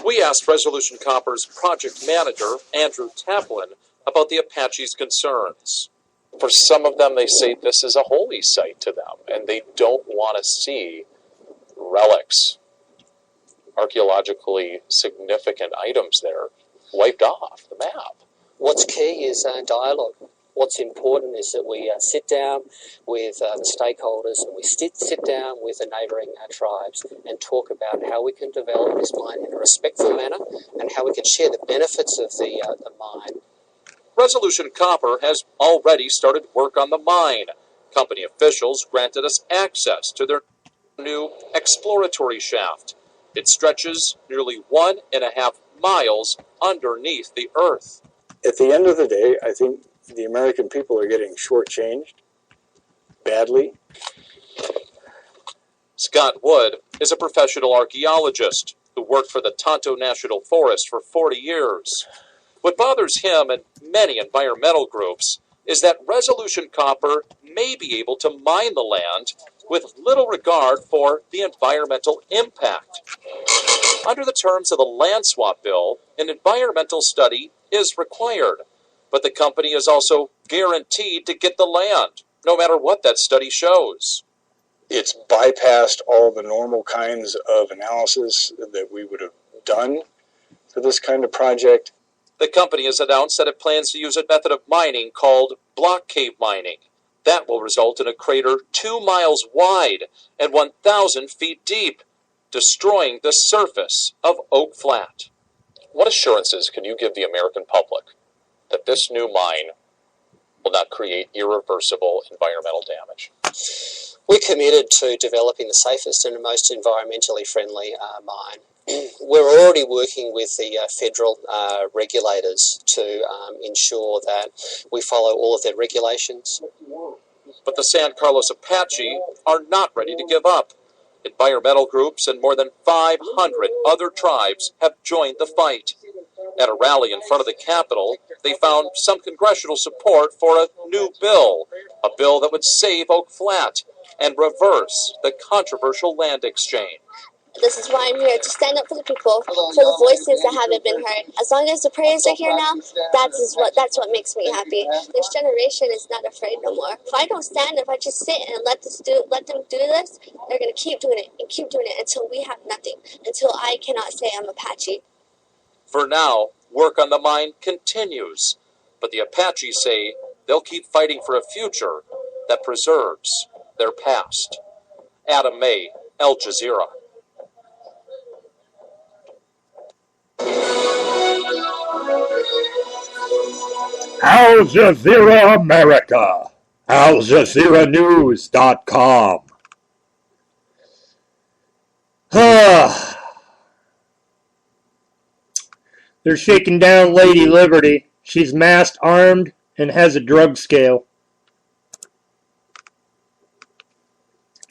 We asked Resolution Copper's project manager, Andrew Taplin, about the Apache's concerns. For some of them, they say this is a holy site to them, and they don't want to see relics, archaeologically significant items there, wiped off the map. What's key is dialogue. What's important is that we sit down with the stakeholders and we sit down with the neighbouring tribes and talk about how we can develop this mine in a respectful manner and how we can share the benefits of the mine. Resolution Copper has already started work on the mine. Company officials granted us access to their new exploratory shaft. It stretches nearly 1.5 miles underneath the earth. At the end of the day, I think the American people are getting shortchanged badly. Scott Wood is a professional archaeologist who worked for the Tonto National Forest for 40 years. What bothers him and many environmental groups is that Resolution Copper may be able to mine the land with little regard for the environmental impact. Under the terms of the land swap bill, an environmental study is required, but the company is also guaranteed to get the land, no matter what that study shows. It's bypassed all the normal kinds of analysis that we would have done for this kind of project. The company has announced that it plans to use a method of mining called block cave mining. That will result in a crater 2 miles wide and 1,000 feet deep, destroying the surface of Oak Flat. What assurances can you give the American public that this new mine will not create irreversible environmental damage? We're committed to developing the safest and the most environmentally friendly mine. We're already working with the federal regulators to ensure that we follow all of their regulations. But the San Carlos Apache are not ready to give up. Environmental groups and more than 500 other tribes have joined the fight. At a rally in front of the Capitol, they found some congressional support for a new bill, a bill that would save Oak Flat and reverse the controversial land exchange. This is why I'm here, to stand up for the people, for the voices that haven't been heard. As long as the prayers are here now, that's what makes me happy. This generation is not afraid no more. If I don't stand, if I just sit and let them do this, they're going to keep doing it and keep doing it until we have nothing, until I cannot say I'm Apache. For now, work on the mine continues, but the Apache say they'll keep fighting for a future that preserves their past. Adam May, Al Jazeera. Al Jazeera America. AlJazeeraNews.com. They're shaking down Lady Liberty. She's masked, armed, and has a drug scale.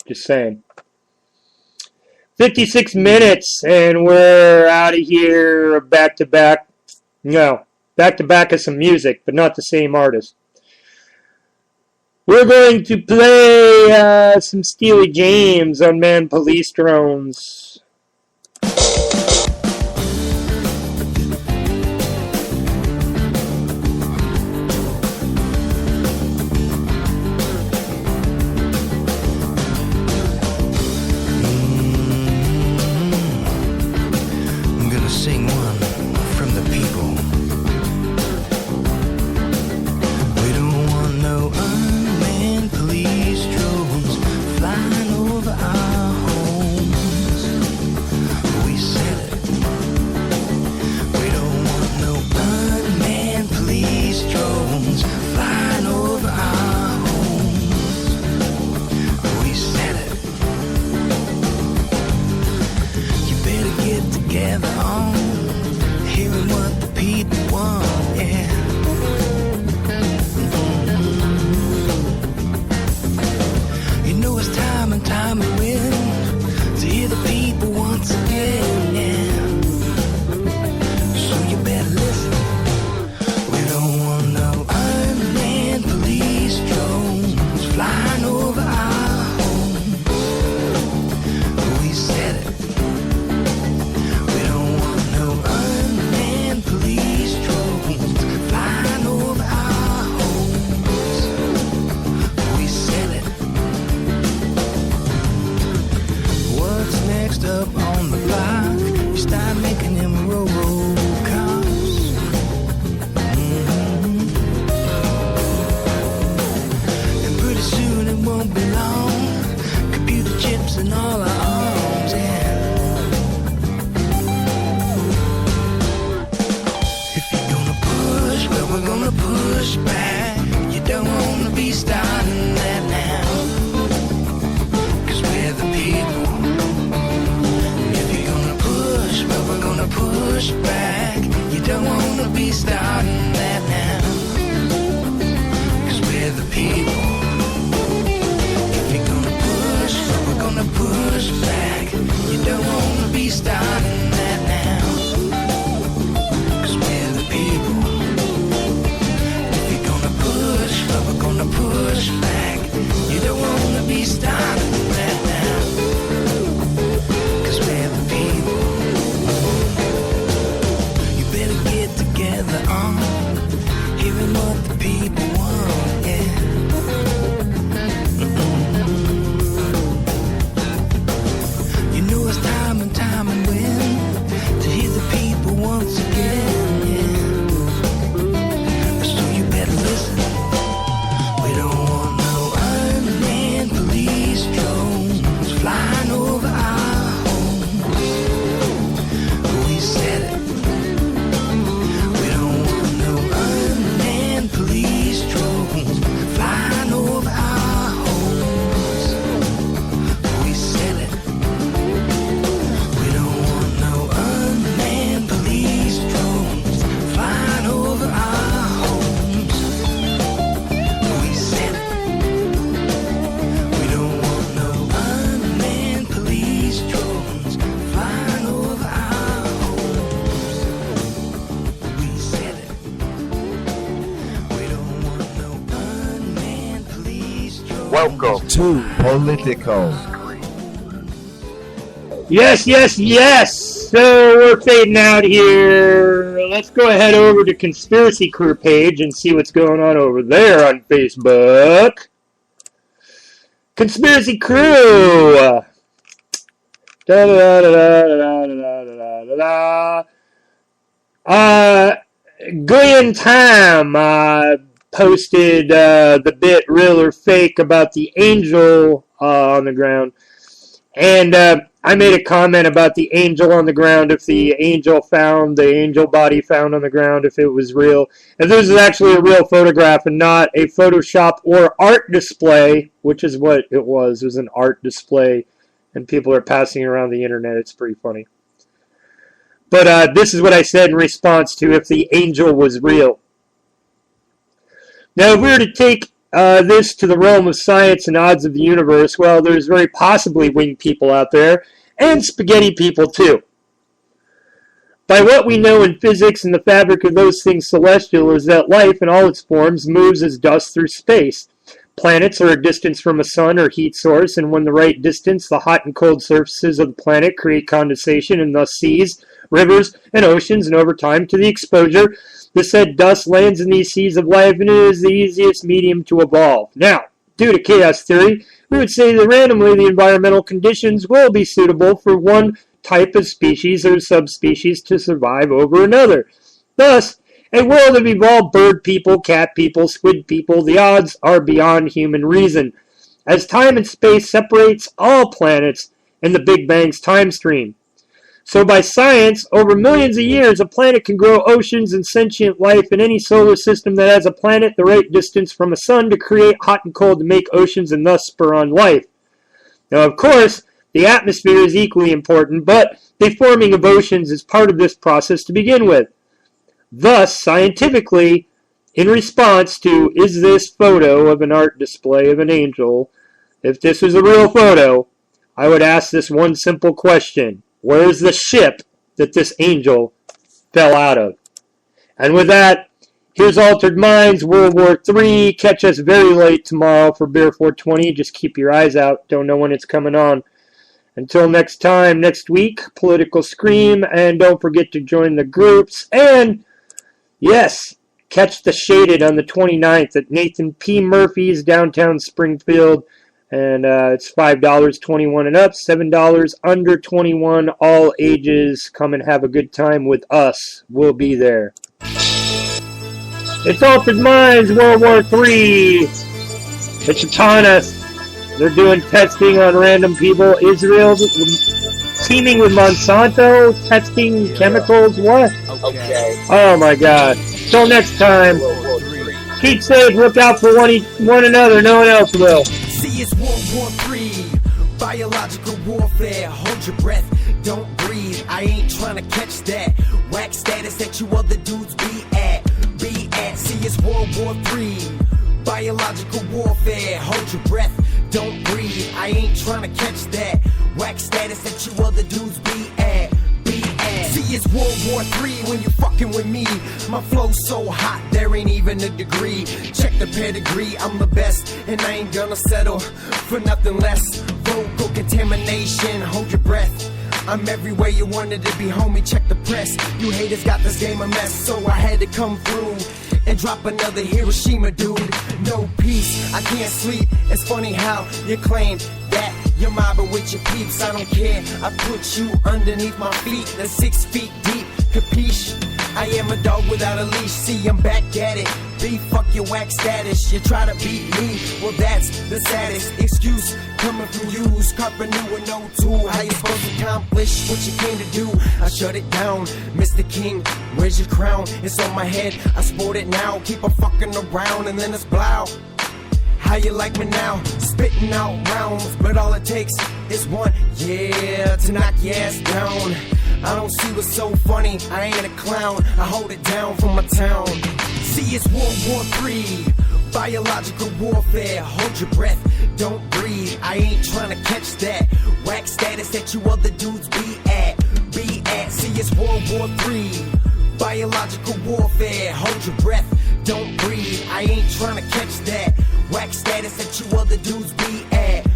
Just saying. 56 minutes, and we're out of here back-to-back. No, back-to-back of some music, but not the same artist. We're going to play some Steely James, Unmanned Police Drones. I'm gonna sing one from the together on hearing what the people want, yeah. You know it's time and time again to hear the people once again, yeah. So you better listen. We don't want no unmanned police drones flying over our home. We said it. We don't want no unmanned police drones flying over our homes. We said it. What's next up on the block? You start making them robocalls. And pretty soon it won't be long. Computer chips in all our arms, yeah. If you're gonna push, well, we're gonna push back. You don't wanna be starting that now. 'Cause we're the people. If you're gonna push, well, we're gonna push back. You don't wanna be starting that now. 'Cause we're the people. If you're gonna push, well, we're gonna push back. You don't wanna be starting that now. 'Cause we're the people. If you're gonna push, well, we're gonna push back. You don't wanna be starting that now. 'Cause we're the people. You better get together on hearing what the people want, yeah. You know it's time and time and when to hear the people once again, yeah. So you better listen. We don't want no unmanned police drones flying over our homes. We said it. We don't want no unmanned police drones flying over our homes. We said it. We don't want no unmanned police drones flying over our homes. We said it. We don't want no unmanned police drones flying over our homes. We said it. We don't want no unmanned police drones. Welcome to Political. Yes, yes, yes! So we're fading out here. Let's go ahead over to Conspiracy Crew page and see what's going on over there on Facebook. Conspiracy Crew! Glenn Time posted the bit real or fake about the angel on the ground. And I made a comment about the angel on the ground, if the angel body found on the ground, if it was real. If this is actually a real photograph and not a Photoshop or art display, which is what it was. It was an art display, and people are passing around the internet. It's pretty funny. But this is what I said in response to if the angel was real. Now, if we were to take this to the realm of science and odds of the universe, well, there's very possibly winged people out there, and spaghetti people too. By what we know in physics and the fabric of those things celestial is that life in all its forms moves as dust through space. Planets are a distance from a sun or heat source, and when the right distance, the hot and cold surfaces of the planet create condensation and thus seas, rivers, and oceans, and over time, to the exposure, the said dust lands in these seas of life, and it is the easiest medium to evolve. Now, due to chaos theory, we would say that randomly the environmental conditions will be suitable for one type of species or subspecies to survive over another. Thus, a world of evolved bird people, cat people, squid people, the odds are beyond human reason, as time and space separates all planets in the Big Bang's time stream. So by science, over millions of years, a planet can grow oceans and sentient life in any solar system that has a planet the right distance from a sun to create hot and cold to make oceans and thus spur on life. Now, of course, the atmosphere is equally important, but performing abortions is part of this process to begin with. Thus, scientifically, in response to, is this photo of an art display of an angel, if this was a real photo, I would ask this one simple question. Where's the ship that this angel fell out of? And with that, here's Altered Minds, World War III. Catch us very late tomorrow for Beer 420. Just keep your eyes out. Don't know when it's coming on. Until next time, next week, Political Scream. And don't forget to join the groups. And, yes, catch The Shaded on the 29th at Nathan P. Murphy's, downtown Springfield. And it's $5, 21 and up, $7 under 21, all ages. Come and have a good time with us. We'll be there. It's Altered Minds, World War III. It's upon us. They're doing testing on random people. Israel teaming with Monsanto, testing chemicals. What? Okay. Oh my God. Till next time. Keep safe. Look out for one another. No one else will. See, it's World War III, biological warfare. Hold your breath, don't breathe. I ain't trying to catch that whack status that you other dudes be at. See, it's World War III, biological warfare. Hold your breath, don't breathe. I ain't trying to catch that whack status that you other dudes be at. See, it's World War III when you fucking with me. My flow's so hot, there ain't even a degree. Check the pedigree, I'm the best, and I ain't gonna settle for nothing less. Vocal contamination, hold your breath. I'm everywhere you wanted to be, homie, check the press. You haters got this game a mess, so I had to come through and drop another Hiroshima, dude. No peace, I can't sleep. It's funny how you claim that you're mobbing with your peeps. I don't care, I put you underneath my feet. That's 6 feet deep, capiche? I am a dog without a leash. See, I'm back at it. B, fuck your whack status. You try to beat me, well that's the saddest excuse coming from you's carpenter with no tool. How you supposed to accomplish what you came to do? I shut it down, Mr. King, where's your crown? It's on my head, I sport it now. Keep on fucking around and then it's blow. How you like me now? Spitting out rounds, but all it takes is one, yeah, to knock your ass down. I don't see what's so funny, I ain't a clown. I hold it down for my town. See, it's World War III, biological warfare. Hold your breath, don't breathe. I ain't trying to catch that whack status that you other dudes be at. See, it's World War III, biological warfare. Hold your breath, don't breathe. I ain't trying to catch that whack status that you other dudes be at.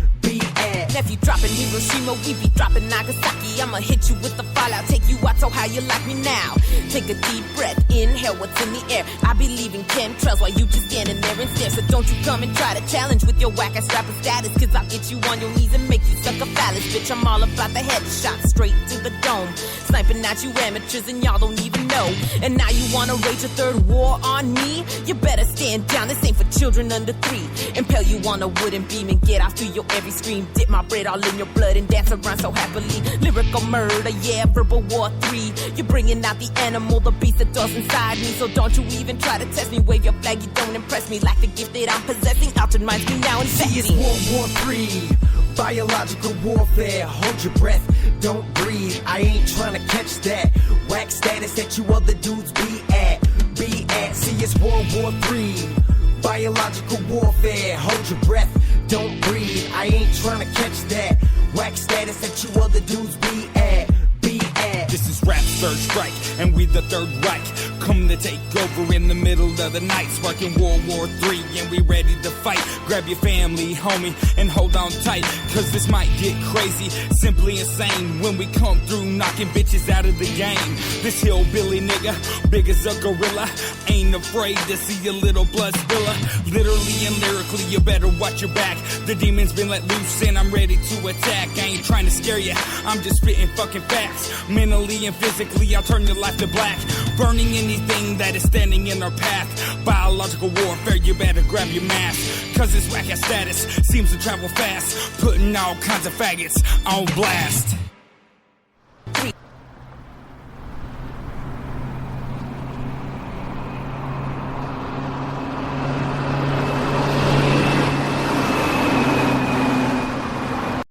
Nephew dropping Hiroshima, we be dropping Nagasaki. I'ma hit you with the fallout, take you out, so how you like me now? Take a deep breath, inhale what's in the air. I be leaving chemtrails while you just standing there and stare. So don't you come and try to challenge with your whack-ass rapper status, cause I'll get you on your knees and make you suck a phallus. Bitch, I'm all about the headshot, straight to the dome. Sniping at you amateurs and y'all don't even know. And now you wanna rage a third war on me? You better stand down, this ain't for children under 3. Impale you on a wooden beam and get off through your every scream. Dip my bread all in your blood and dance around so happily. Lyrical murder, yeah, verbal war 3. You're bringing out the animal, the beast that does inside me. So don't you even try to test me. Wave your flag, you don't impress me. Like the gift that I'm possessing, altered minds me now infecting. See, it's World War III, biological warfare. Hold your breath, don't breathe. I ain't trying to catch that whack status that you other dudes be at. See, it's World War III, biological warfare. Hold your breath, don't breathe. I ain't trying to catch that whack status that you other dudes be at. This is Rap's Third Strike, and we the Third Reich. Come to take over in the middle of the night, sparking World War III, and we ready to fight. Grab your family, homie, and hold on tight, cause this might get crazy, simply insane. When we come through, knocking bitches out of the game. This hillbilly nigga, big as a gorilla, ain't afraid to see a little blood spiller. Literally and lyrically, you better watch your back. The demon's been let loose, and I'm ready to attack. I ain't trying to scare you, I'm just spitting fucking facts. Mentally and physically, I'll turn your life to black. Burning anything that is standing in our path. Biological warfare, you better grab your mask, cause this whack-ass status seems to travel fast, putting all kinds of faggots on blast.